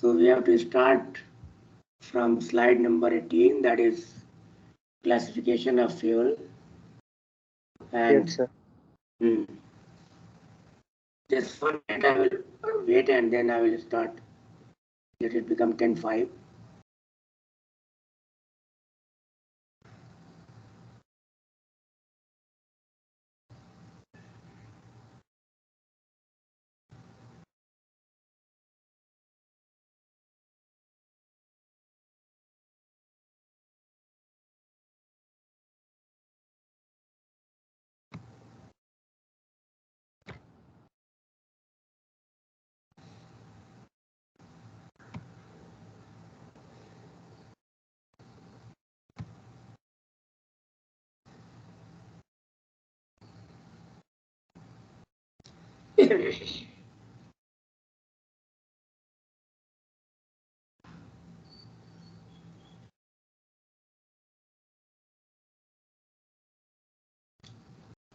So we have to start from slide number 18, that is classification of fuel. And Yes, sir. Just 1 minute I will wait and then I will start. Let it become 10:05.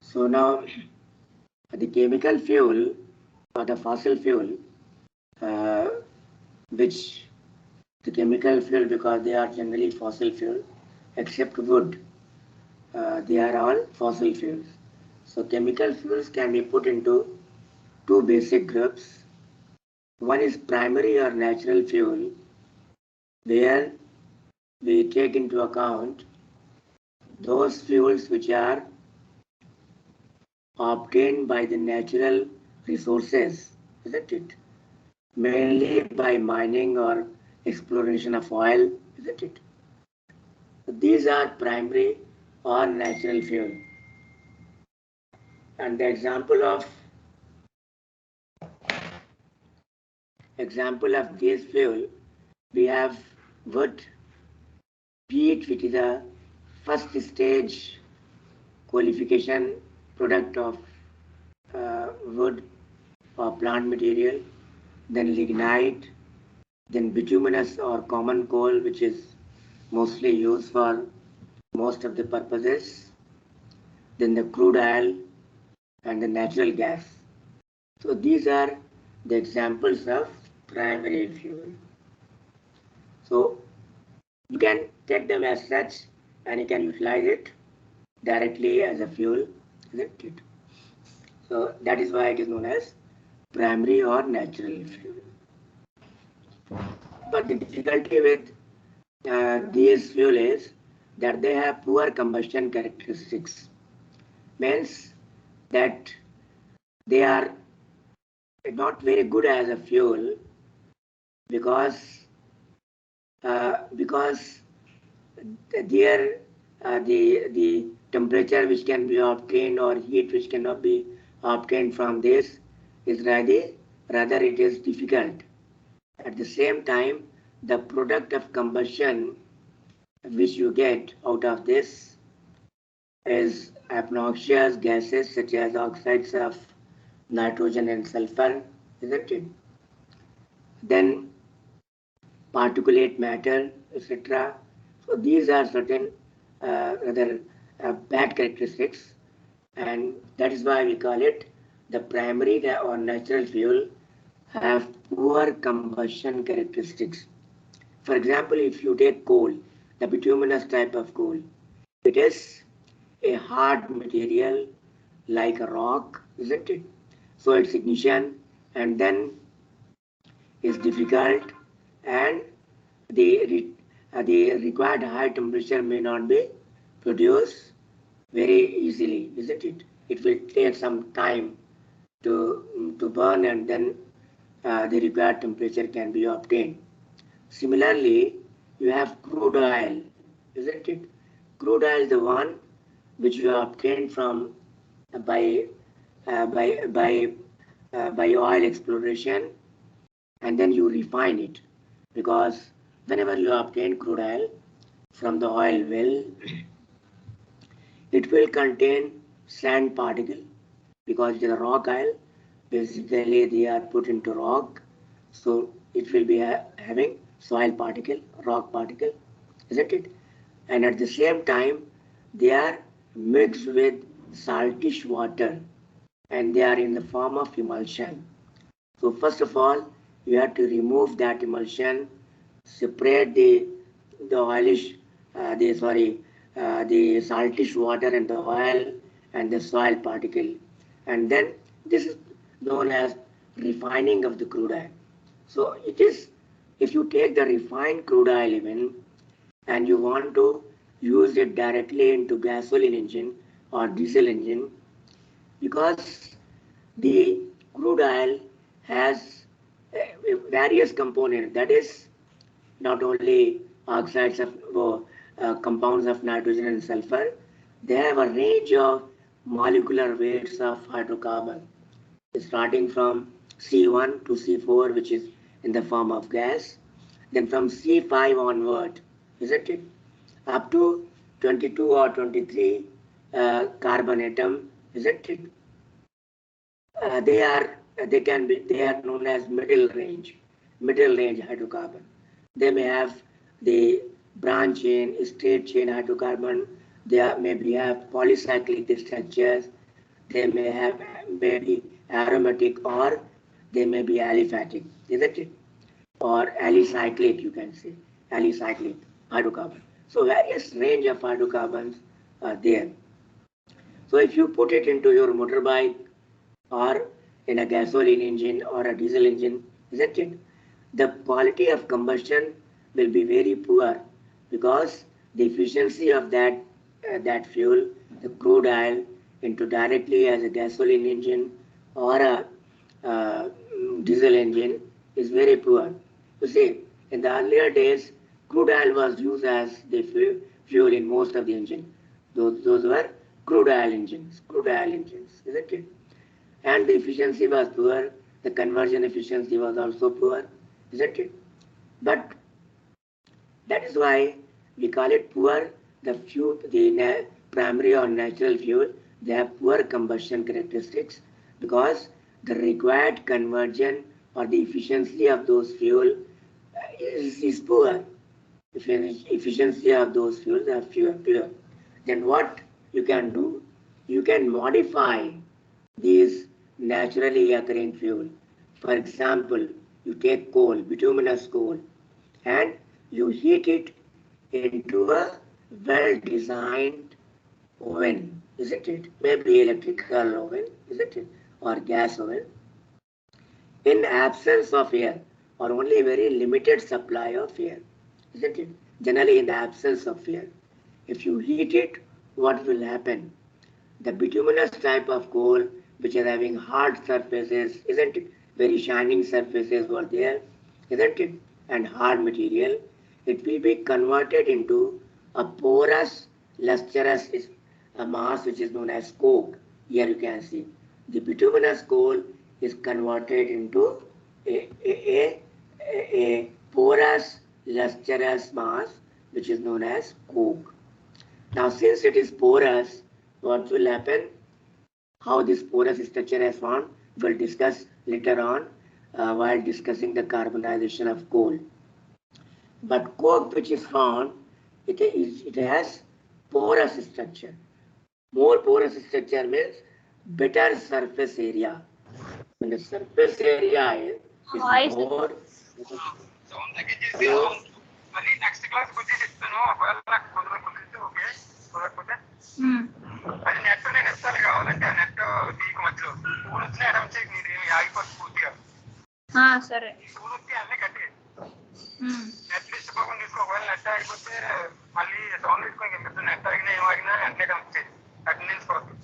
So now the chemical fuel or the fossil fuel, which the chemical fuel, because they are generally fossil fuel, except wood, they are all fossil fuels. So chemical fuels can be put into two basic groups. One is primary or natural fuel, where we take into account those fuels which are obtained by the natural resources, isn't it? Mainly by mining or exploration of oil, isn't it? These are primary or natural fuel. And the example of this fuel, we have wood, peat, which is a first stage qualification product of wood or plant material, then lignite, then bituminous or common coal, which is mostly used for most of the purposes, then the crude oil and the natural gas. So these are the examples of primary fuel. So you can take them as such and you can utilize it directly as a fuel, isn't it? So that is why it is known as primary or natural fuel. But the difficulty with these fuel is that they have poor combustion characteristics. Means that they are not very good as a fuel because there the temperature which can be obtained or heat which cannot be obtained from this is rather it is difficult. At the same time, the product of combustion which you get out of this is obnoxious gases such as oxides of nitrogen and sulfur, isn't it? Then particulate matter, etc. So these are certain rather bad characteristics, and that is why we call it the primary or natural fuel have poor combustion characteristics. For example, if you take coal, the bituminous type of coal, it is a hard material like a rock, isn't it? So its ignition and then is difficult, and the required high temperature may not be produced very easily, isn't it? It will take some time to burn, and then the required temperature can be obtained. Similarly, you have crude oil, isn't it? Crude oil is the one which you obtain from by uh, by by by oil exploration, and then you refine it, because whenever you obtain crude oil from the oil well, it will contain sand particle because it is a rock oil. Basically, they are put into rock, so it will be having soil particle, rock particle, isn't it? And at the same time, they are mixed with saltish water, and they are in the form of emulsion. So first of all, you have to remove that emulsion, separate the oilish, the saltish water and the oil and the soil particle, and then this is known as refining of the crude oil. So it is, if you take the refined crude oil even and you want to use it directly into gasoline engine or diesel engine, because the crude oil has various components, that is not only oxides of compounds of nitrogen and sulfur, they have a range of molecular weights of hydrocarbon, starting from C1 to C4, which is in the form of gas, then from C5 onward, isn't it, up to 22 or 23 carbon atom, isn't it? They are known as middle range hydrocarbon. They may have the branch chain, straight chain hydrocarbon. They maybe have polycyclic structures. They may have maybe aromatic, or they may be aliphatic, isn't it? Or alicyclic, you can say, alicyclic hydrocarbon. So various range of hydrocarbons are there. So if you put it into your motorbike or in a gasoline engine or a diesel engine, isn't it? The quality of combustion will be very poor, because the efficiency of that fuel, the crude oil, into directly as a gasoline engine or a diesel engine is very poor. You see, in the earlier days, crude oil was used as the fuel in most of the engine. Those were crude oil engines, isn't it? And the efficiency was poor, the conversion efficiency was also poor, isn't it? But that is why we call it poor. The fuel, the primary or natural fuel, they have poor combustion characteristics, because the required conversion or the efficiency of those fuel is poor. Efficiency of those fuels are pure. Then what you can do? You can modify these naturally occurring fuel. For example, you take coal, bituminous coal, and you heat it into a well-designed oven, isn't it? Maybe electrical oven, isn't it? Or gas oven. In absence of air, or only very limited supply of air, isn't it? Generally in the absence of air. If you heat it, what will happen? The bituminous type of coal, which is having hard surfaces, isn't it? Very shining surfaces were there, isn't it? And hard material, it will be converted into a porous, lustrous mass, which is known as coke. Here you can see the bituminous coal is converted into a porous, lustrous mass, which is known as coke. Now, since it is porous, what will happen? How this porous structure is formed, we'll discuss later on while discussing the carbonization of coal. But coke, which is found, it has porous structure. More porous structure means better surface area. When the surface area is more. మరి next class గురించి చెప్తాను. ఒకవేళ నాకు కుదిరితే okay, కుదరకపోతే అది net నేను ఇస్తాను. కావాలంటే ఆ నెట్ నీకు మధ్యలో పూలు వచ్చిన ఎడం చేయి, మీరు ఆగిపోతుంది పూర్తిగా. సరే, పూలు వచ్చి అన్నీ కట్టి నెట్ తీసుకోకుండా తీసుకో. ఒకవేళ నెట్ ఆగిపోతే మళ్ళీ సౌండ్ తీసుకొని చెప్తాను. నెట్ ఆగినా ఏం ఆగినా వెంటనే కనిపించేది, అటెండెన్స్ కోసం.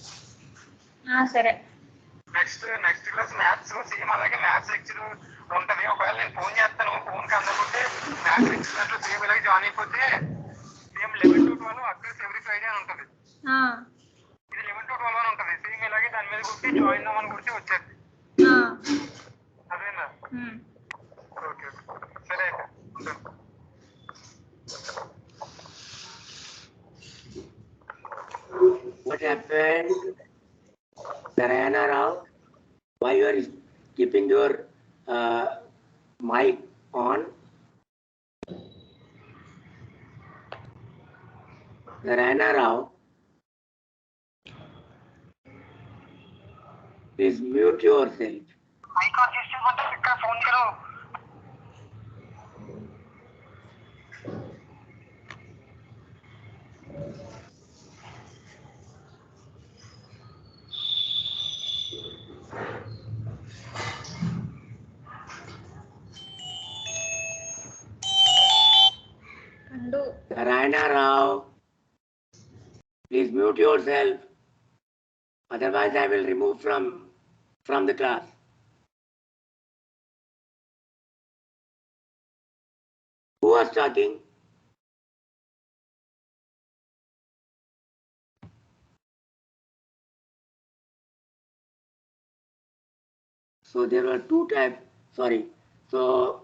సరే. నెక్స్ట్ క్లాస్ మ్యాథ్స్ సేమ్ అలాగే మ్యాథ్స్ లెక్చర్ ఉంటది. ఒకవేళ నేను ఫోన్ చేస్తాను, ఫోన్ కి అందకపోతే మ్యాథ్స్ లెక్చర్ దాంట్లో సేమ్ ఇలాగే జాయిన్ అయిపోతే సేమ్ 11 to 12 అక్కడ ఎవ్రీ ఫ్రైడే అని ఉంటుంది. ఇది 11 to 12 అని ఉంటుంది. సేమ్ ఇలాగే దాని మీద కొట్టి జాయిన్ అవ్వమని కొడితే వచ్చేది. అదేనా? ఓకే, సరే అయితే ఉంటాను. What happened? Narayana Rao, why you are keeping your mic on? Narayana Rao, please mute yourself. Mike on system मतलब इसका फोन करो, Narayana Rao, please mute yourself. Otherwise, I will remove from the class. Who was talking? So there were two types. Sorry. So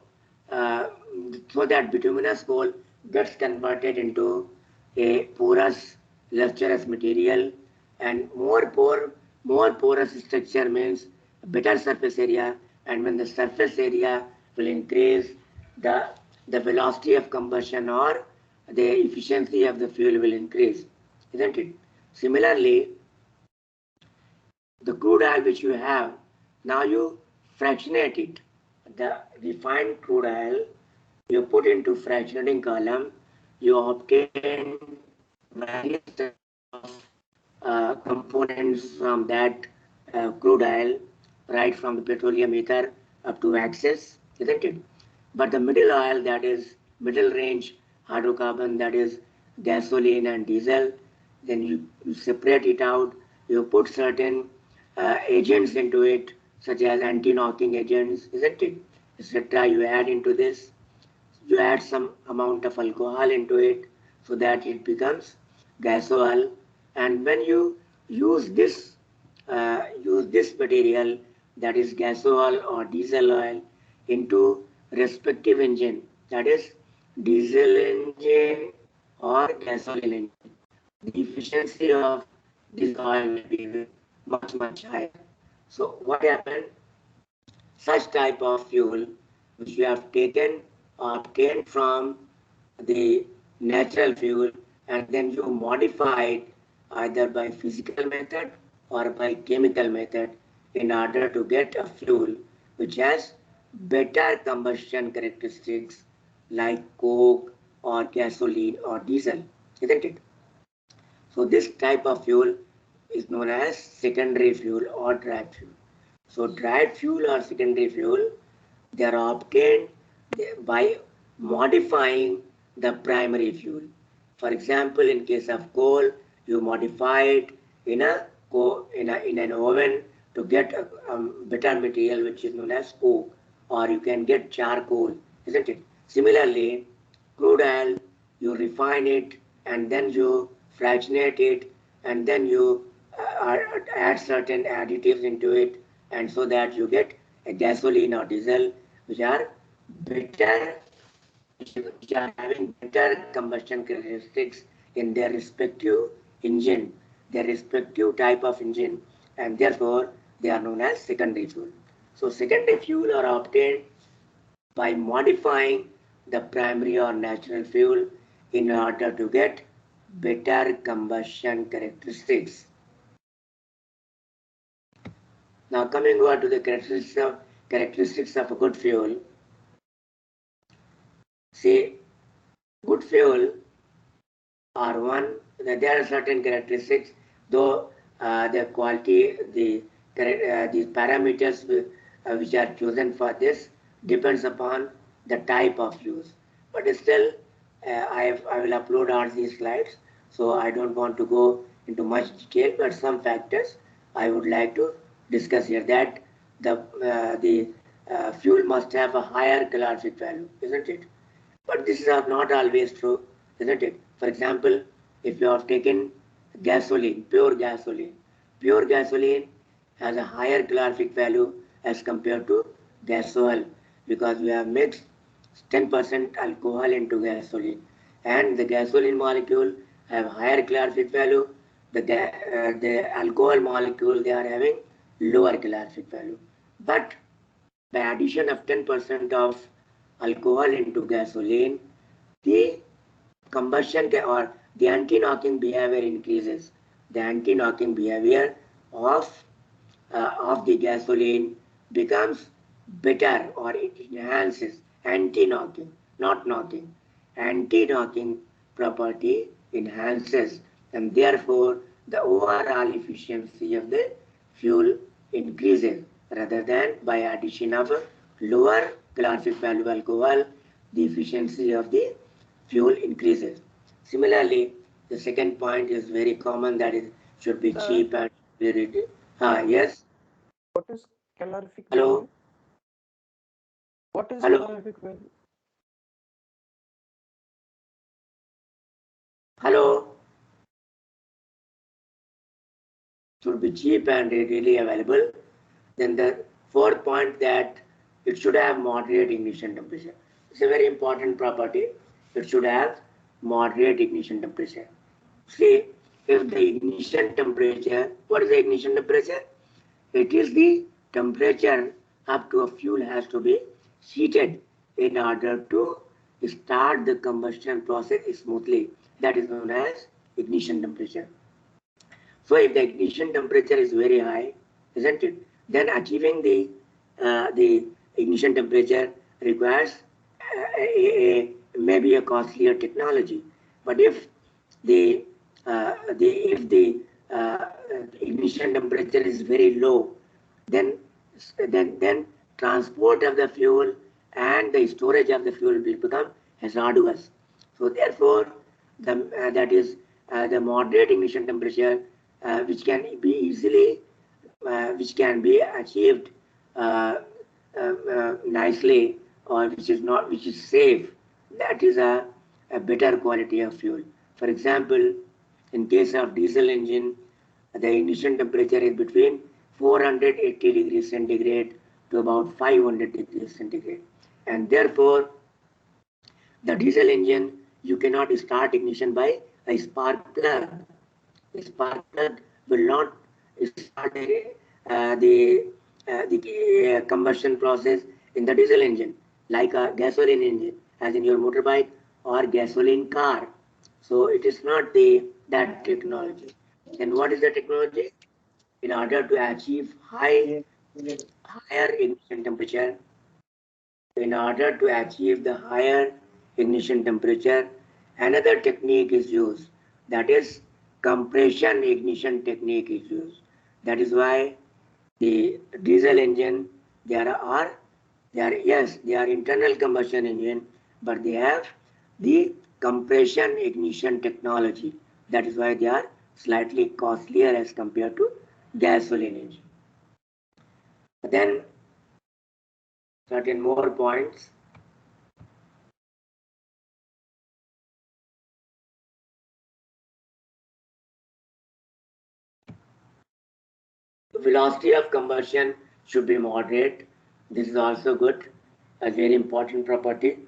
so that bituminous coal gets converted into a porous, lustrous material, and more porous structure means better surface area. And when the surface area will increase, the velocity of combustion or the efficiency of the fuel will increase, isn't it? Similarly, the crude oil which you have, now you fractionate it. The refined crude oil, you put into fractionating column, you obtain various components from that crude oil, right from the petroleum ether up to excess, isn't it? But the middle oil, that is middle range hydrocarbon, that is gasoline and diesel, then you separate it out, you put certain agents into it, such as anti-knocking agents, isn't it? Etc. You add into this, you add some amount of alcohol into it so that it becomes gas oil. And when you use this material, that is gas oil or diesel oil, into respective engine, that is diesel engine or gasoline engine, the efficiency of this oil will be much higher. So what happened? Such type of fuel which you have taken or obtained from the natural fuel, and then you modify it either by physical method or by chemical method in order to get a fuel which has better combustion characteristics like coke or gasoline or diesel, isn't it? So this type of fuel is known as secondary fuel or dried fuel. So dried fuel or secondary fuel, they are obtained by modifying the primary fuel. For example, in case of coal, you modify it in an oven to get a better material which is known as coke, or you can get charcoal, isn't it? Similarly, crude oil, you refine it and then you fractionate it and then you add certain additives into it, and so that you get a gasoline or diesel which are better, which are having better combustion characteristics in their respective engine, their respective type of engine, and therefore they are known as secondary fuel. So secondary fuel are obtained by modifying the primary or natural fuel in order to get better combustion characteristics. Now coming over to the characteristics of a good fuel. See, good fuel are one, there are certain characteristics, though the quality, the parameters which are chosen for this depends upon the type of use. But still, I will upload all these slides, so I don't want to go into much detail, but some factors I would like to discuss here, that the fuel must have a higher calorific value, isn't it? But this is not always true, isn't it? For example, if you have taken gasoline, pure gasoline has a higher calorific value as compared to gas oil, because we have mixed 10% alcohol into gasoline, and the gasoline molecule have higher calorific value. The alcohol molecule, they are having lower calorific value. But by addition of 10% of alcohol into gasoline, the combustion or the anti-knocking behavior increases. The anti-knocking behavior of the gasoline becomes better, or it enhances. Anti-knocking, not knocking. Anti-knocking property enhances, and therefore the overall efficiency of the fuel increases, rather than by addition of a lower calorific value alcohol, the efficiency of the fuel increases. Similarly, the second point is very common, that is should be cheap and very. Yes. What is calorific Hello. value? What is Hello. calorific value? Hello. Should be cheap and readily available. Then the fourth point, that it should have moderate ignition temperature. It's a very important property. It should have moderate ignition temperature. See, if the ignition temperature, what is the ignition temperature? It is the temperature up to a fuel has to be heated in order to start the combustion process smoothly. That is known as ignition temperature. So if the ignition temperature is very high, isn't it? Then achieving the ignition temperature requires maybe a costlier technology. But if the ignition temperature is very low, then transport of the fuel and the storage of the fuel will become hazardous. So therefore, that is the moderate ignition temperature, which can be easily, which can be achieved nicely, or which is safe. That is a better quality of fuel. For example, in case of diesel engine, the ignition temperature is between 480 degrees centigrade to about 500 degrees centigrade, and therefore the diesel engine, you cannot start ignition by a spark plug. A spark plug will not start the combustion process in the diesel engine like a gasoline engine, as in your motorbike or gasoline car. So it is not that technology. Then what is the technology? In order to achieve higher ignition temperature, in order to achieve the higher ignition temperature, another technique is used. That is compression ignition technique is used. That is why the diesel engine, they are internal combustion engine, but they have the compression ignition technology. That is why they are slightly costlier as compared to gasoline engine. But then certain more points. The velocity of combustion should be moderate. This is also good, a very important property.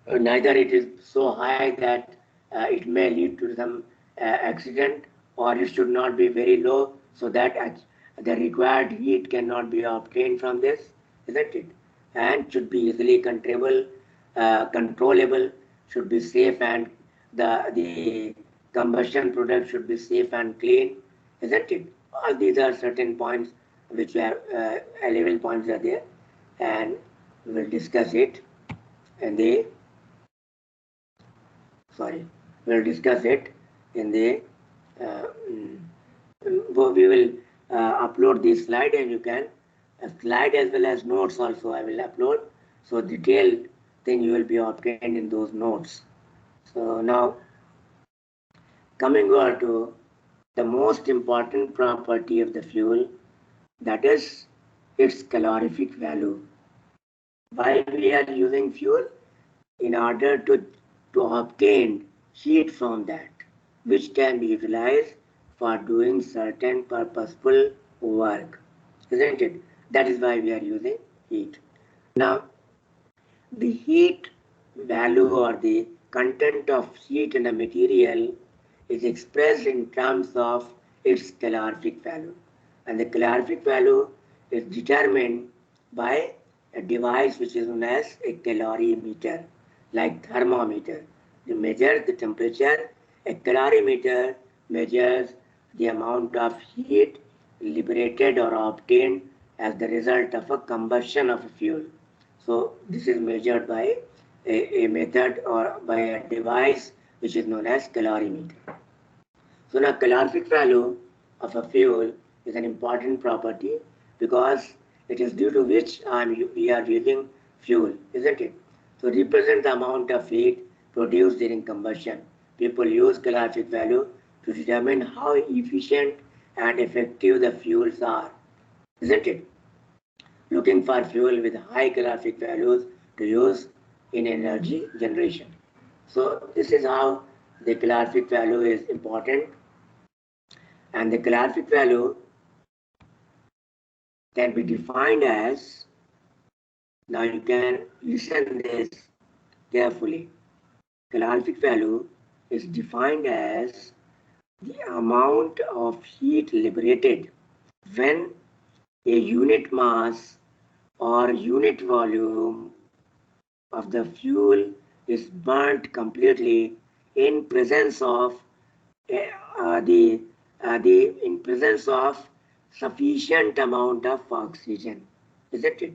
Neither it is so high that it may lead to some accident, or it should not be very low so that the required heat cannot be obtained from this, isn't it? And should be easily controllable, should be safe, and the combustion product should be safe and clean, isn't it? All these are certain points which are 11 points are there, and we will discuss it in the we'll discuss it in the we will upload this slide, and you can slide as well as notes also I will upload, so detailed thing you will be obtained in those notes. So now coming over to the most important property of the fuel, that is its calorific value. Why we are using fuel? In order to obtain heat from that, which can be utilized for doing certain purposeful work, isn't it? That is why we are using heat. Now, the heat value, or the content of heat in a material, is expressed in terms of its calorific value. And the calorific value is determined by a device which is known as a calorimeter, like thermometer. You measure the temperature. A calorimeter measures the amount of heat liberated or obtained as the result of a combustion of a fuel. So this is measured by a method or by a device which is known as calorimeter. So now calorific value of a fuel is an important property, because it is due to which we are using fuel, isn't it? So represent the amount of heat produced during combustion. people use calorific value to determine how efficient and effective the fuels are, isn't it? Looking for fuel with high calorific values to use in energy generation. So this is how the calorific value is important, and the calorific value can be defined as, now you can listen this carefully. Calorific value is defined as the amount of heat liberated when a unit mass or unit volume of the fuel is burnt completely in presence of in presence of sufficient amount of oxygen, isn't it?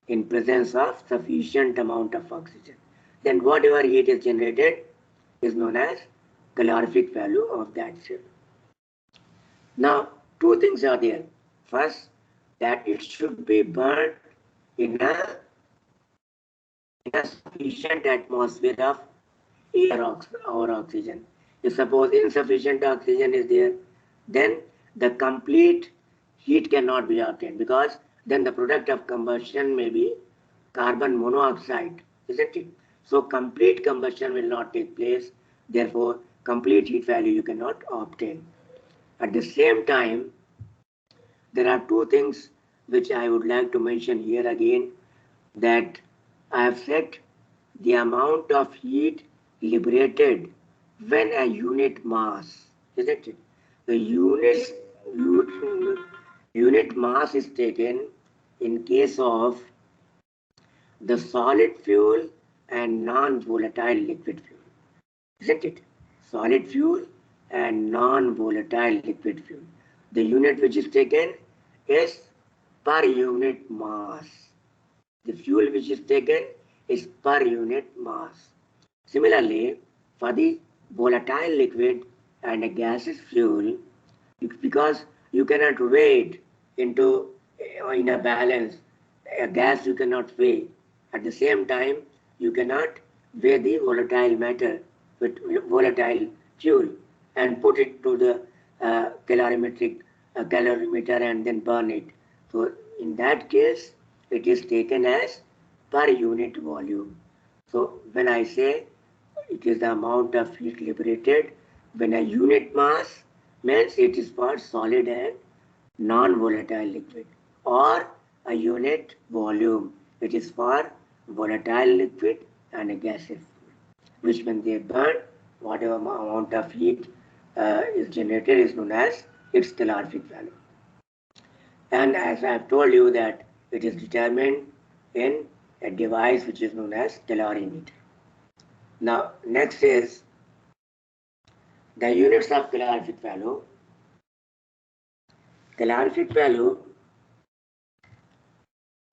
In presence of sufficient amount of oxygen, then whatever heat is generated is known as calorific value of that fuel. Now, two things are there. First, that it should be burned in a sufficient atmosphere of air or oxygen. If suppose insufficient oxygen is there, then the complete heat cannot be obtained, because then the product of combustion may be carbon monoxide, isn't it? So complete combustion will not take place. Therefore, complete heat value you cannot obtain. At the same time, there are two things which I would like to mention here again, that I have set the amount of heat liberated when a unit mass, isn't it? The unit mass is taken in case of the solid fuel and non-volatile liquid fuel, isn't it? Solid fuel and non-volatile liquid fuel. The unit which is taken is per unit mass. The fuel which is taken is per unit mass. Similarly, for the volatile liquid and a gaseous fuel, because you cannot weigh it into in a balance, a gas you cannot weigh. At the same time, you cannot weigh the volatile matter with volatile fuel and put it to the calorimeter and then burn it. So in that case, it is taken as per unit volume. So when I say it is the amount of heat liberated when a unit mass, means it is for solid and non-volatile liquid, or a unit volume, it is for volatile liquid and a gaseous fluid, which when they burn, whatever amount of heat is generated is known as its calorific value. And as I have told you that it is determined in a device which is known as calorimeter. Now, next is the units of calorific value. Calorific value,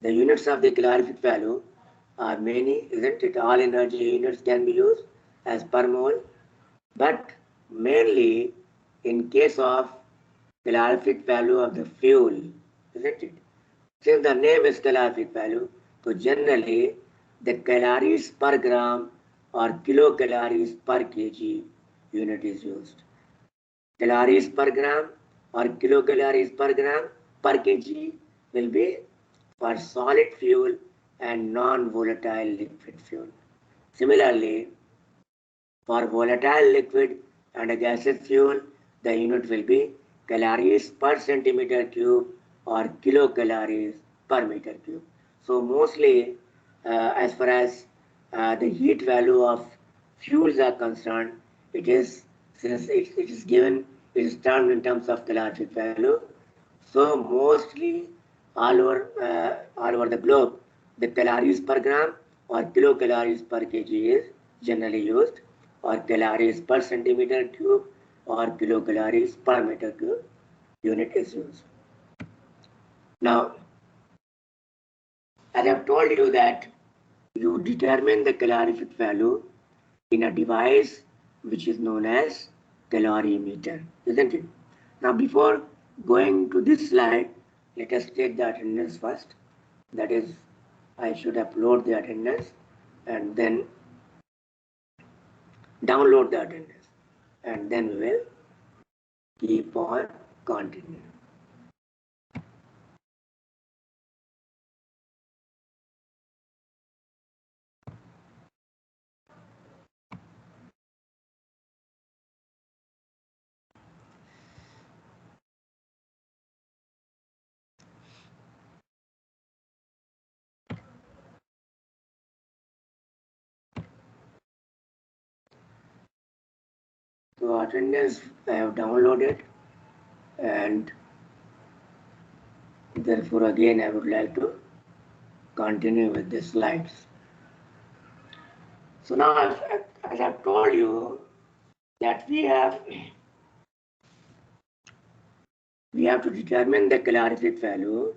the units of the calorific value are many, isn't it? All energy units can be used as per mole, but mainly in case of calorific value of the fuel, isn't it? Since the name is calorific value, so generally the calories per gram or kilocalories per kg unit is used. Calories per gram or kilocalories per gram per kg will be for solid fuel and non-volatile liquid fuel. Similarly, for volatile liquid and a gaseous fuel, the unit will be calories per centimeter cube or kilocalories per meter cube. So mostly, as far as the heat value of fuels are concerned, it is, since it is given, it is termed in terms of calorific value. So mostly all over the globe, the calories per gram or kilocalories per kg is generally used, or calories per centimeter cube or kilocalories per meter cube unit is used. Now, as I have told you that you determine the calorific value in a device which is known as calorimeter, isn't it? Now, before going to this slide, let us take the attendance first. That is, I should upload the attendance and then download the attendance. and then we will keep on continuing. So attendance I have downloaded, and therefore again I would like to continue with the slides. So now as I've told you that we have to determine the calorific value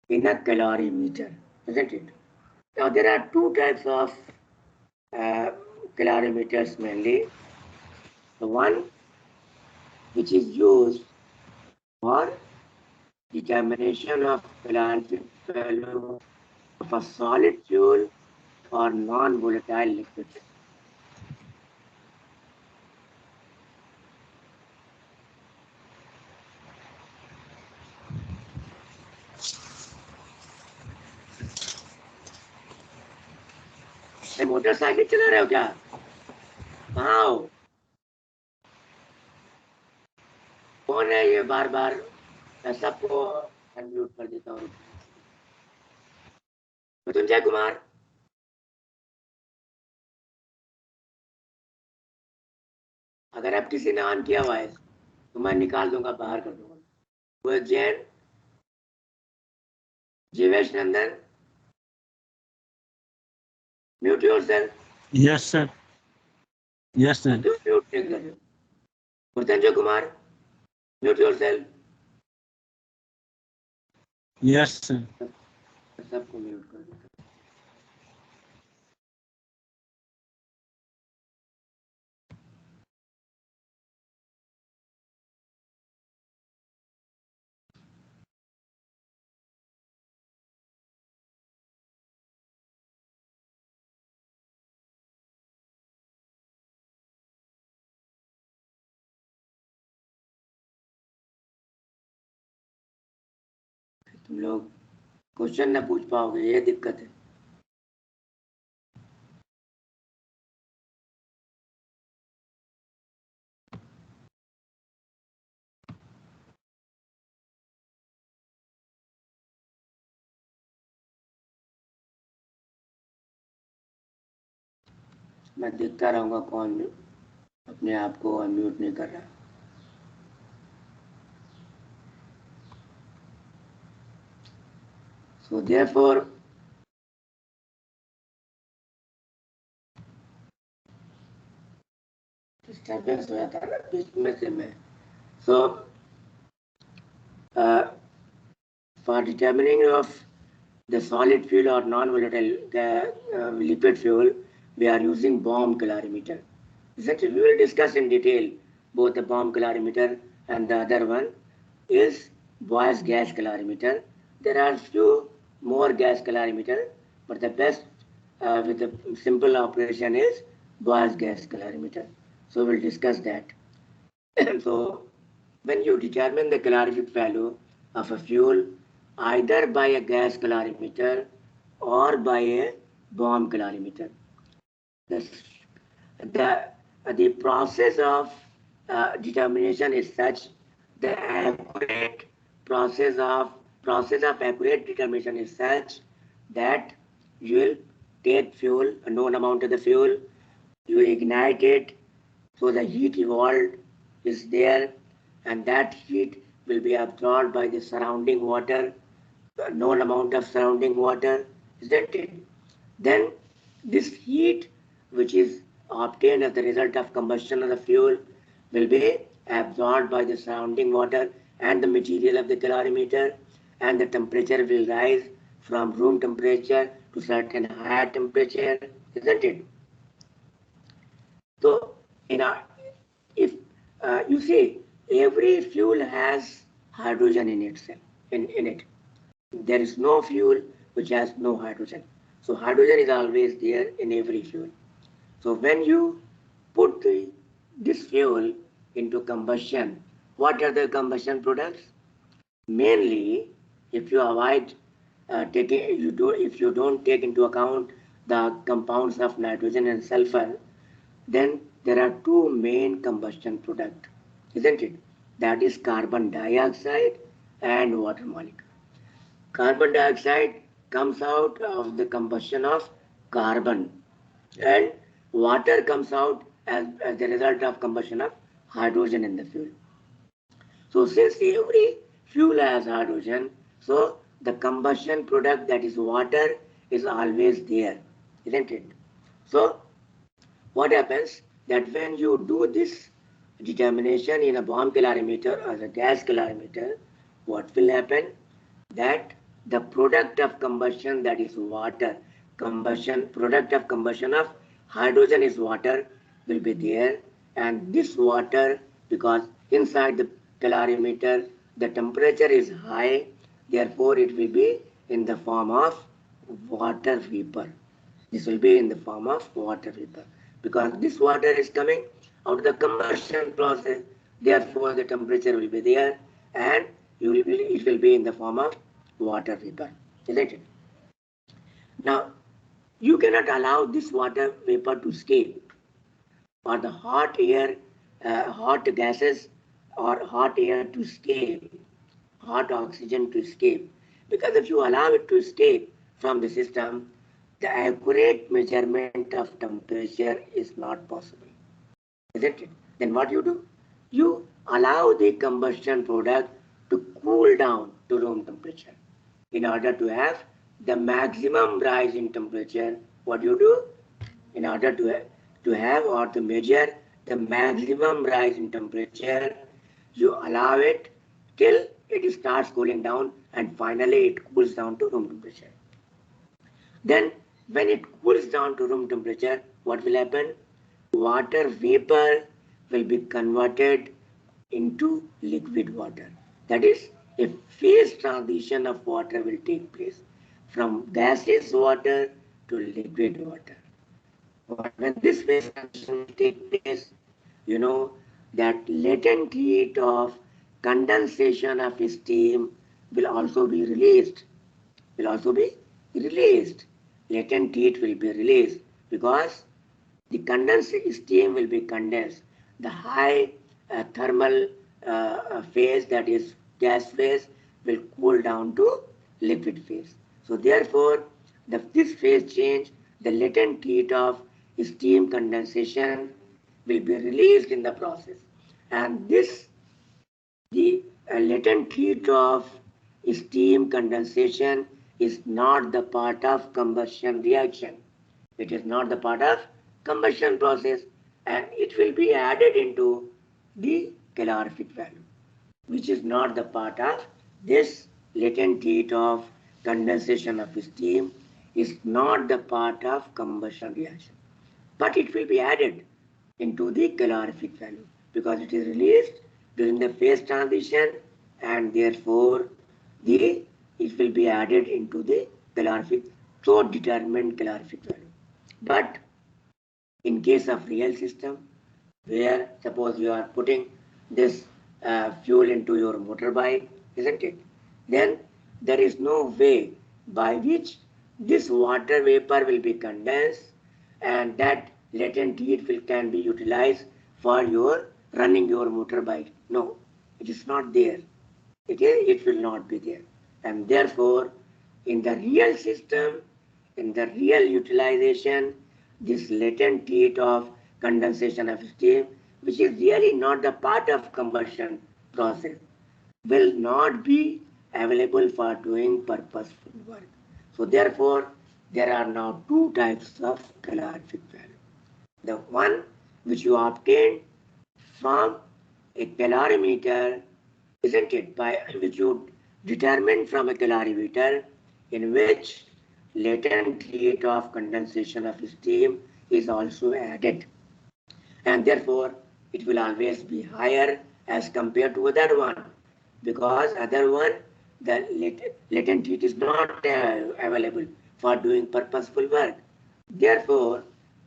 in a calorimeter, isn't it? Now there are two types of calorimeters mainly. The one which is used for determination of calorific value of a solid fuel or non-volatile liquid. Motorcycle चला रहे हो क्या? कहाँ हो? कौन है ये बार बार? मैं सबको अनम्यूट कर देता हूँ. मृत्युंजय कुमार, अगर आप किसी ने ऑन किया हुआ है तो मैं निकाल दूंगा, बाहर कर दूंगा. वो Jain, Jeevesh Nandan, mute yourself. Yes, sir. Yes, sir. क्यों म्यूट नहीं कर रहे हो? Mrityunjay Kumar, mute yourself. Yes, sir. सबको म्यूट कर देता हूं. तुम लोग क्वेश्चन ना पूछ पाओगे, ये दिक्कत है. मैं देखता रहूंगा कौन अपने आप को अनम्यूट नहीं कर रहा. So therefore, disturbance हो जाता है ना बीच में से मैं. So for determining of the solid fuel or non-volatile liquid fuel, we are using bomb calorimeter. We will discuss in detail both the bomb calorimeter and the other one is Boyce gas calorimeter. There are few more gas calorimeter, but the best with the simple operation is Boyce gas calorimeter. So we'll discuss that. So when you determine the calorific value of a fuel either by a gas calorimeter or by a bomb calorimeter, the process of determination is such, the accurate process of accurate determination is such that you will take fuel, a known amount of the fuel, you ignite it, so the heat evolved is there, and that heat will be absorbed by the surrounding water, a known amount of surrounding water, isn't it? Then this heat, which is obtained as the result of combustion of the fuel, will be absorbed by the surrounding water and the material of the calorimeter, and the temperature will rise from room temperature to certain higher temperature, isn't it? So, if you see, every fuel has hydrogen in itself. In it, there is no fuel which has no hydrogen. So hydrogen is always there in every fuel. So when you put the this fuel into combustion. What are the combustion products? Mainly, if you avoid if you don't take into account the compounds of nitrogen and sulfur, then there are two main combustion products, isn't it? That is carbon dioxide and water molecule. Carbon dioxide comes out of the combustion of carbon, and water comes out as the result of combustion of hydrogen in the fuel. So since every fuel has hydrogen, so the combustion product, that is water, is always there, isn't it? So what happens that when you do this determination in a bomb calorimeter or a gas calorimeter, what will happen? That the product of combustion, that is water, product of combustion of hydrogen is water, will be there, and this water, because inside the calorimeter the temperature is high, therefore it will be in the form of water vapor. This will be in the form of water vapor, because this water is coming out of the combustion process, therefore the temperature will be there, and it will be in the form of water vapor, isn't it? Now, you cannot allow this water vapor to escape, or the hot air, hot gases or hot air to escape, hot oxygen to escape. Because if you allow it to escape from the system, the accurate measurement of temperature is not possible, isn't it? Then what you do? You allow the combustion product to cool down to room temperature. In order to have the maximum rise in temperature, what you do? In order to have or to measure the maximum rise in temperature, you allow it till it starts cooling down, and finally it cools down to room temperature. Then when it cools down to room temperature, what will happen? Water vapor will be converted into liquid water. That is, a phase transition of water will take place from gaseous water to liquid water. But when this phase transition will take place, you know that latent heat of condensation of steam will also be released. Latent heat will be released because the condensed steam will be condensed. The high thermal phase, that is gas phase, will cool down to liquid phase. So therefore, this phase change, the latent heat of steam condensation will be released in the process. And the latent heat of steam condensation is not the part of combustion reaction. It is not the part of combustion process, and it will be added into the calorific value, which is not the part of this latent heat of condensation of steam, is not the part of combustion reaction. But it will be added into the calorific value because it is released during the phase transition, and therefore it will be added into the calorific, so determined calorific value. But in case of real system, where suppose you are putting this fuel into your motorbike, isn't it? Then there is no way by which this water vapor will be condensed, and that latent heat can be utilized for your running your motorbike. No, it is not there. It will not be there. And therefore, in the real system, in the real utilization, this latent heat of condensation of steam, which is really not the part of combustion process, will not be available for doing purposeful work. So therefore, there are now two types of calorific value. The one which you obtain from a calorimeter, isn't it, by which you determine from a calorimeter, in which latent heat of condensation of steam is also added, and therefore it will always be higher as compared to other one, because other one the latent heat is not available for doing purposeful work. Therefore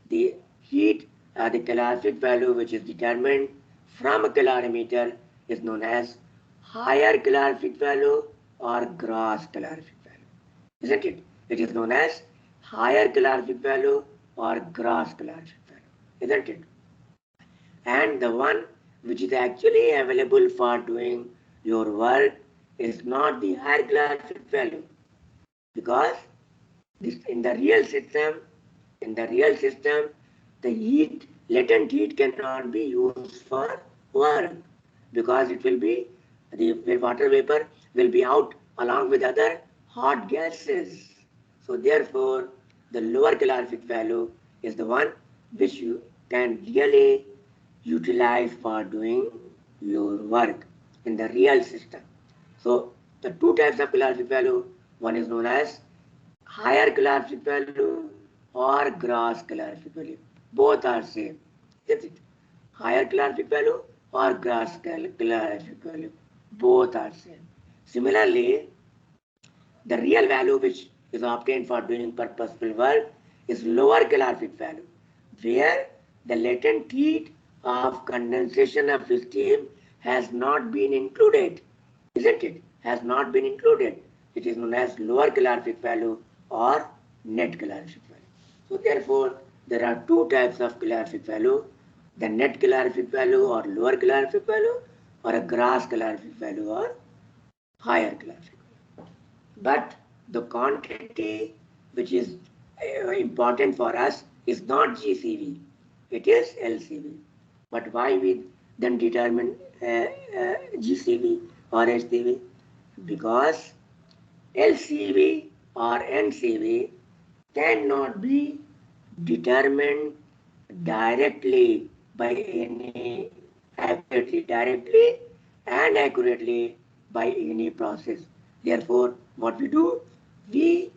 the heat the calorific value which is determined from a calorimeter is known as higher calorific value or gross calorific value, isn't it? It is known as higher calorific value or gross calorific value, isn't it? And the one which is actually available for doing your work is not the higher calorific value, because this in the real system, the heat, latent heat cannot be used for work, because it will be, the water vapor will be out along with other hot gases. So therefore, the lower calorific value is the one which you can really utilize for doing your work in the real system. So the two types of calorific value, one is known as higher calorific value or gross calorific value. Both are same. That's it. Higher calorific value or gross calorific value. Both are same. Similarly, the real value which is obtained for doing purposeful work is lower calorific value, where the latent heat of condensation of steam has not been included, isn't it? Has not been included. It is known as lower calorific value or net calorific value. So therefore, there are two types of calorific value: the net calorific value or lower calorific value, or a gross calorific value or higher calorific value. But the quantity which is important for us is not GCV, it is LCV. But why we then determine GCV or HCV? Because LCV or NCV cannot be determined directly by any directly and accurately by any process. Therefore, what we do, we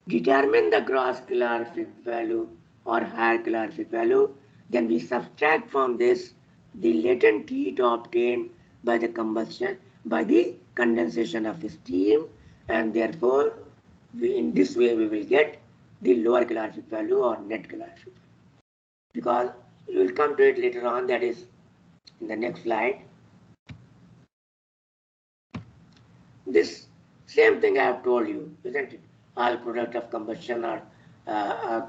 determine the gross calorific value or higher calorific value, then we subtract from this the latent heat obtained by the combustion, by the condensation of steam, and therefore in this way we will get the lower calorific value or net calorific value. Because we will come to it later on, that is in the next slide. This same thing I have told you, isn't it? All product of combustion are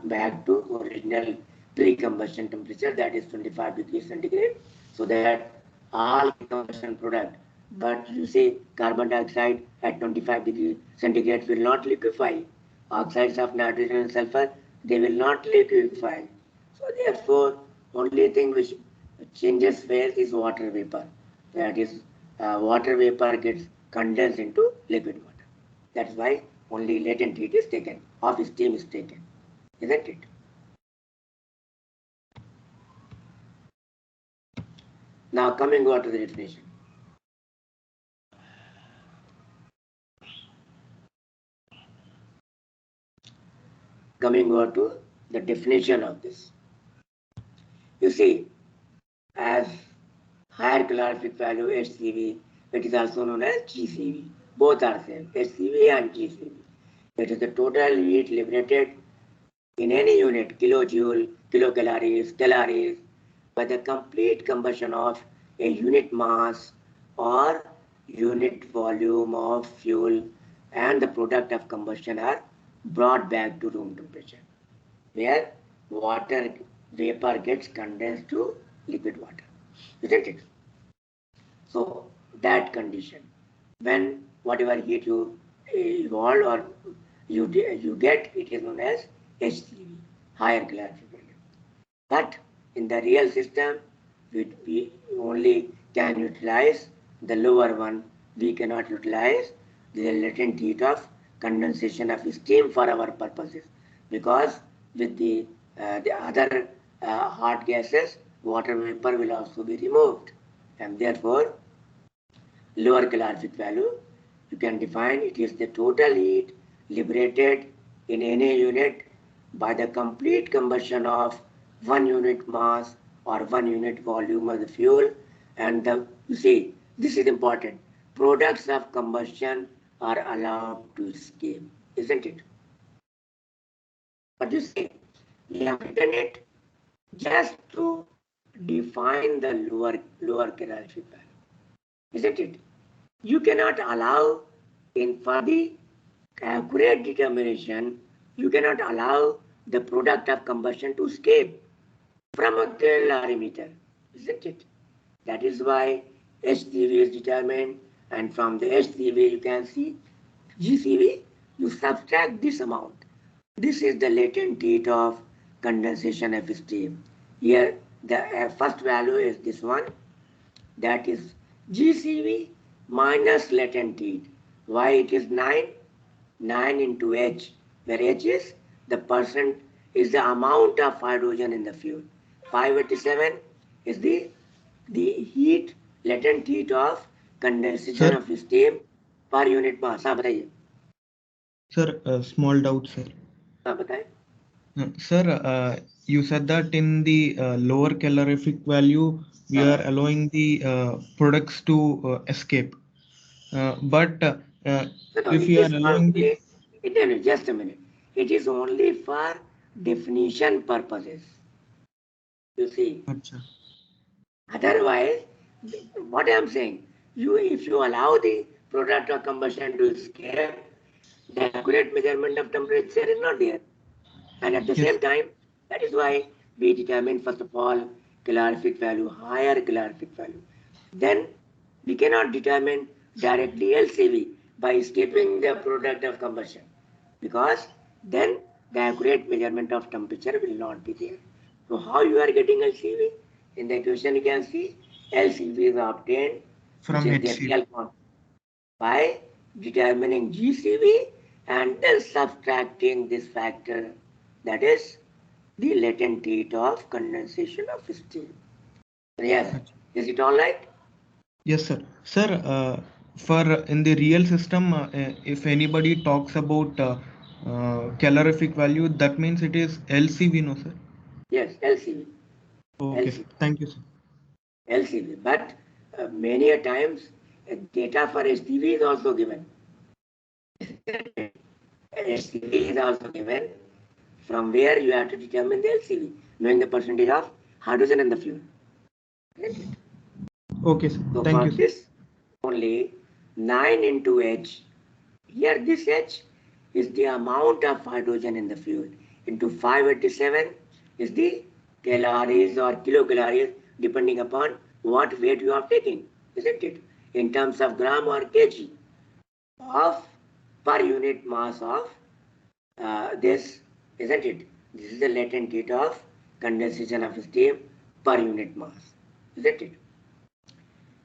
back to original pre-combustion temperature, that is 25 degrees centigrade, so that all combustion product, but you see carbon dioxide at 25 degrees centigrade will not liquefy. Oxides of nitrogen and sulfur, they will not liquefy. So therefore, only thing which changes phase is water vapor. That is, water vapor gets condensed into liquid water. That's why only latent heat is taken, of steam is taken, isn't it? Now coming over to the definition. Coming over to the definition of this. You see, as higher calorific value HCV, it is also known as GCV. Both are same, HCV and GCV. It is the total heat liberated in any unit, kilojoule, kilocalories, calories, by the complete combustion of a unit mass or unit volume of fuel, and the product of combustion are brought back to room temperature, where water vapor gets condensed to liquid water, isn't it? So that condition, when whatever heat you evolve or you get, it is known as HCV, higher calorific value. But in the real system, we only can utilize the lower one. We cannot utilize the latent heat of condensation of steam for our purposes, because with the other hot gases, water vapor will also be removed, and therefore lower calorific value, you can define it is the total heat liberated in any unit by the complete combustion of 1 unit mass or 1 unit volume of the fuel, and you see, this is important, products of combustion are allowed to escape, isn't it? But you see, We have written it just to define the lower calorific value, isn't it? You cannot allow, for the accurate determination, you cannot allow the product of combustion to escape from a calorimeter, isn't it? That is why HCV is determined, and from the HCV you can see GCV, you subtract this amount. This is the latent heat of condensation of steam. Here the first value is this one, that is GCV minus latent heat. Why it is 9? 9 into H, where H is the percent, is the amount of hydrogen in the fuel. 587 is the heat, latent heat of condensation of steam per unit mass. हाँ बताइए. Sir, small doubt, sir. हाँ बताएं. Sir, you said that in the lower calorific value, we are allowing the products to escape. But if we are allowing the... Just a minute. It is only for definition purposes. You see. Achha. Otherwise, what I am saying, if you allow the product of combustion to escape, the accurate measurement of temperature is not there. And at the same time, that is why we determine, first of all, calorific value, higher calorific value. Then we cannot determine directly LCV by escaping the product of combustion, because then the accurate measurement of temperature will not be there. So how you are getting LCV? In the equation you can see LCV is obtained from HCV by determining GCV and then subtracting this factor, that is the latent heat of condensation of steam. Yes, is it all right? Yes, sir. Sir, for in the real system, if anybody talks about calorific value, that means it is LCV, no, sir? Yes, LCV. Okay, LCV. Thank you, sir. LCV, but many a times data for HCV is also given. HCV is also given, from where you have to determine the LCV, knowing the percentage of hydrogen in the fuel. Okay, sir. So Thank for you, this, only 9 into H. Here this H is the amount of hydrogen in the fuel, into 587 is the calories or kilocalories, depending upon what weight you are taking, isn't it? In terms of gram or kg of per unit mass of this, isn't it? This is the latent heat of condensation of steam per unit mass, isn't it?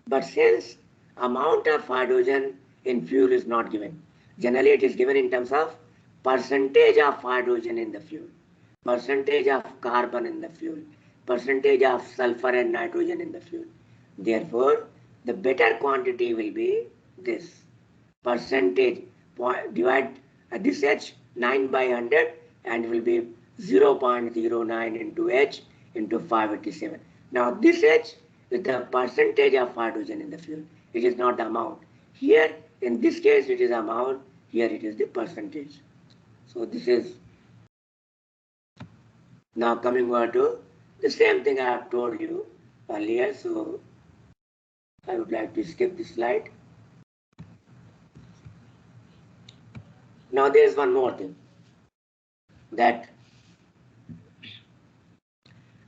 But since amount of hydrogen in fuel is not given, generally it is given in terms of percentage of hydrogen in the fuel, percentage of carbon in the fuel, percentage of sulfur and nitrogen in the fuel. Therefore, the better quantity will be this percentage, divide this H 9 by 100 and it will be 0.09 into H into 587. Now this H is the percentage of hydrogen in the fuel. It is not the amount. Here, in this case, it is amount. Here it is the percentage. So this is now coming over to the same thing I have told you earlier. So I would like to skip this slide. Now there is one more thing, that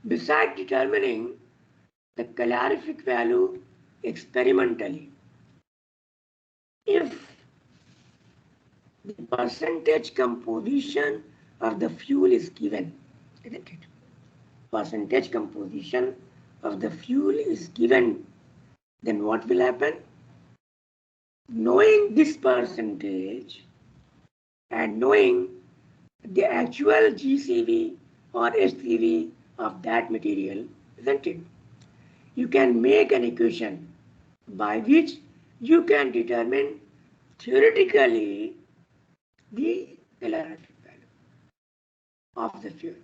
besides determining the calorific value experimentally, if the percentage composition of the fuel is given, isn't it? Percentage composition of the fuel is given, then what will happen? Knowing this percentage and knowing the actual GCV or HCV of that material, isn't it? You can make an equation by which you can determine theoretically the calorific value of the fuel.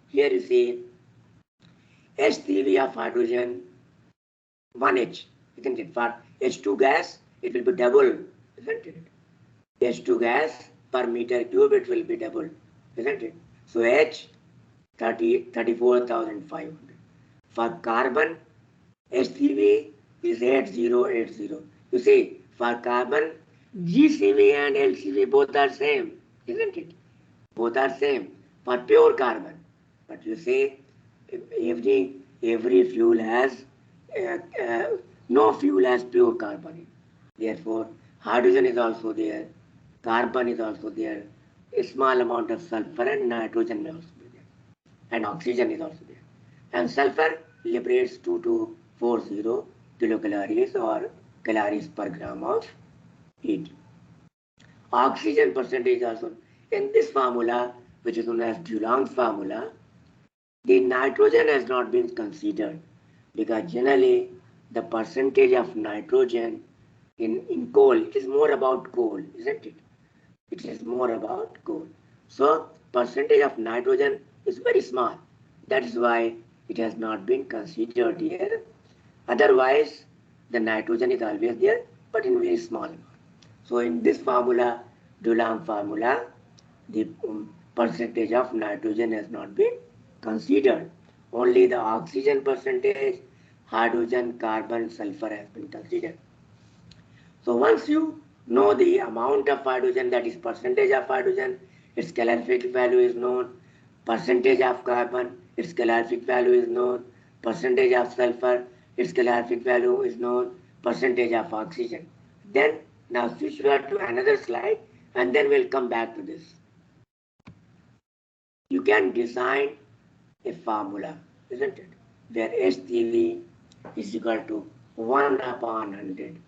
Here you see HCV of hydrogen 1H, isn't it? For H2 gas, it will be double, isn't it? H2 gas per meter cube, it will be double, isn't it? So H 34,500. For carbon, HCV is 8080. You see, for carbon, GCV and LCV both are same, isn't it? Both are same for pure carbon. But you see, every fuel has no fuel has pure carbon. Therefore, hydrogen is also there, carbon is also there, a small amount of sulfur and nitrogen may also be there, and oxygen is also there. And sulfur liberates 2240 kilocalories or calories per gram of heat. Oxygen percentage also in this formula, which is known as Dulong's formula, the nitrogen has not been considered because generally the percentage of nitrogen in coal, it is more about coal, isn't it? It is more about coal. So percentage of nitrogen is very small. That is why it has not been considered here. Otherwise, the nitrogen is always there, but in very small amount. So in this formula, Dulong formula, the percentage of nitrogen has not been considered. Only the oxygen percentage, hydrogen, carbon, sulfur has been considered. So once you know the amount of hydrogen, that is percentage of hydrogen, its calorific value is known, percentage of carbon, its calorific value is known, percentage of sulfur, its calorific value is known, percentage of oxygen. Then now switch to another slide and then we'll come back to this. You can design a formula, isn't it? Where HCV is equal to 1 upon 100.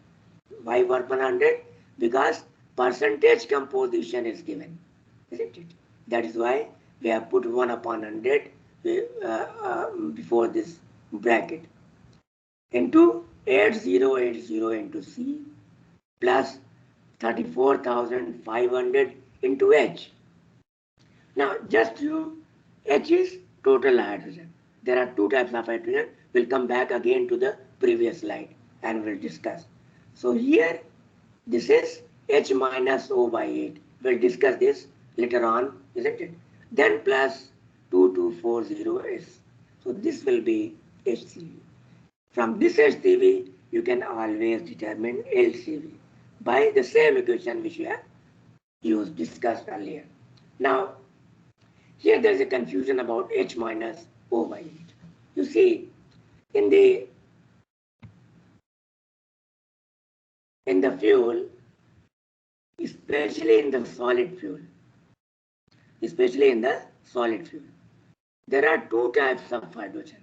Why 1 upon 100? Because percentage composition is given, isn't it? That is why we have put 1 upon 100 before this bracket. Into 8080 into C plus 34,500 into H. Now, just you, H is total hydrogen. There are two types of hydrogen. We'll come back again to the previous slide and we'll discuss. So here, this is H minus O by 8. We'll discuss this later on, isn't it? Then plus 2240S. So this will be HCV. From this HCV, you can always determine LCV by the same equation which we have discussed earlier. Now, here there is a confusion about H minus O by 8. You see, in the fuel, especially in the solid fuel, there are two types of hydrogen.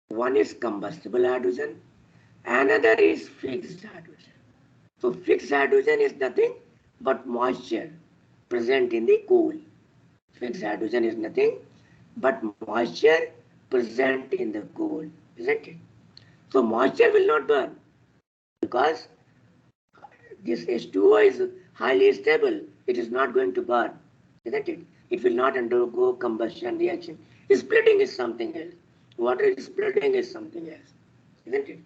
One is combustible hydrogen, another is fixed hydrogen. So fixed hydrogen is nothing but moisture present in the coal. Fixed hydrogen is nothing but moisture present in the coal, isn't it? So moisture will not burn because this H2O is highly stable. It is not going to burn, isn't it? It will not undergo combustion reaction. Splitting is something else. Water splitting is something else, isn't it?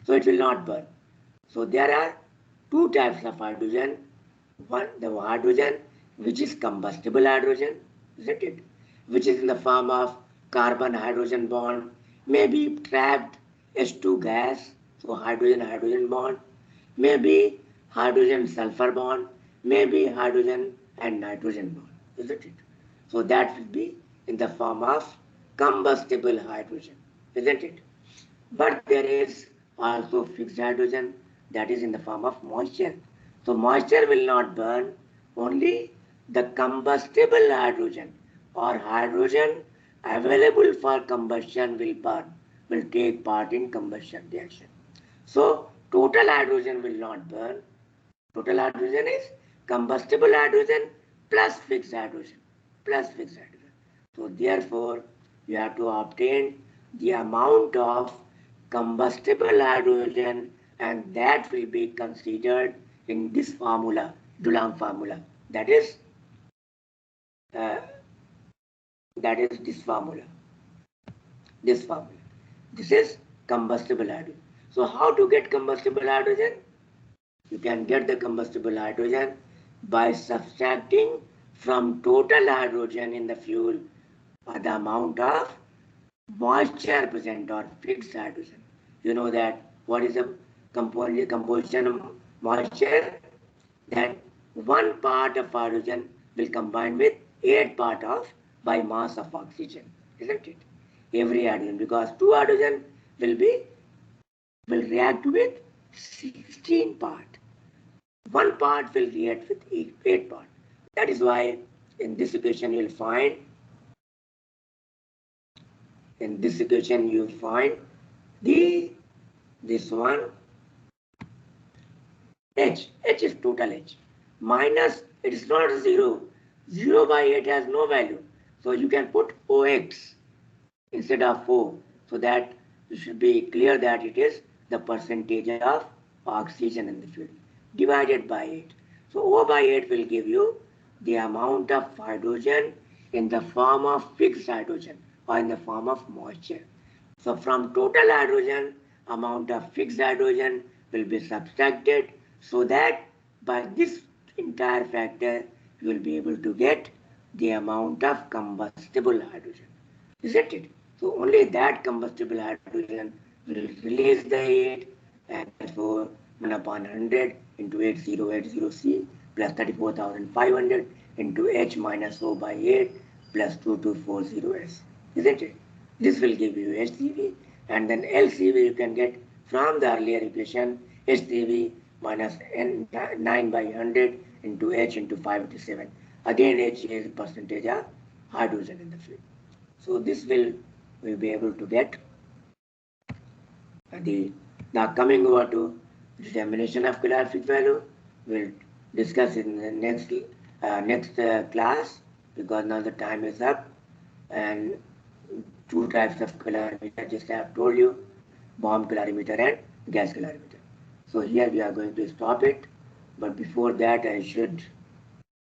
So it will not burn. So there are two types of hydrogen. One, the hydrogen which is combustible hydrogen, isn't it? Which is in the form of carbon-hydrogen bond, maybe trapped H2 gas, so hydrogen-hydrogen bond, maybe hydrogen-sulfur bond, maybe hydrogen and nitrogen bond, isn't it? So that will be in the form of combustible hydrogen, isn't it? But there is also fixed hydrogen that is in the form of moisture. So moisture will not burn, only the combustible hydrogen or hydrogen available for combustion will burn, will take part in combustion reaction. So total hydrogen will not burn. Total hydrogen is combustible hydrogen plus fixed hydrogen, So therefore, you have to obtain the amount of combustible hydrogen, and that will be considered in this formula, Dulong formula. That is this formula. This is combustible hydrogen. So how to get combustible hydrogen? You can get the combustible hydrogen by subtracting from total hydrogen in the fuel the amount of moisture present or fixed hydrogen. You know that what is the composition of moisture? That one part of hydrogen will combine with 8 part of by mass of oxygen, isn't it? Every hydrogen, because 2 hydrogen will react with 16 part. One part will react with 8 part. That is why in this equation you'll find this one H is total H minus, it is not 0. 0 by 8 has no value. So you can put OX instead of O, so that you should be clear that it is the percentage of oxygen in the fluid divided by 8. So O by 8 will give you the amount of hydrogen in the form of fixed hydrogen or in the form of moisture. So from total hydrogen, amount of fixed hydrogen will be subtracted, so that by this entire factor you will be able to get the amount of combustible hydrogen, isn't it? So only that combustible hydrogen will release the heat, and therefore 1 upon 100 into 8080C plus 34,500 into H minus O by 8 plus 2240S, isn't it? This will give you HCV, and then LCV you can get from the earlier equation, HCV minus 9 by 100 into H into 587. Again, H is percentage of hydrogen in the fluid. So this will we'll be able to get now coming over to determination of calorific value. We'll discuss in the next class, because now the time is up, and two types of calorimeter, just I have told you, bomb calorimeter and gas calorimeter. So here we are going to stop it, but before that I should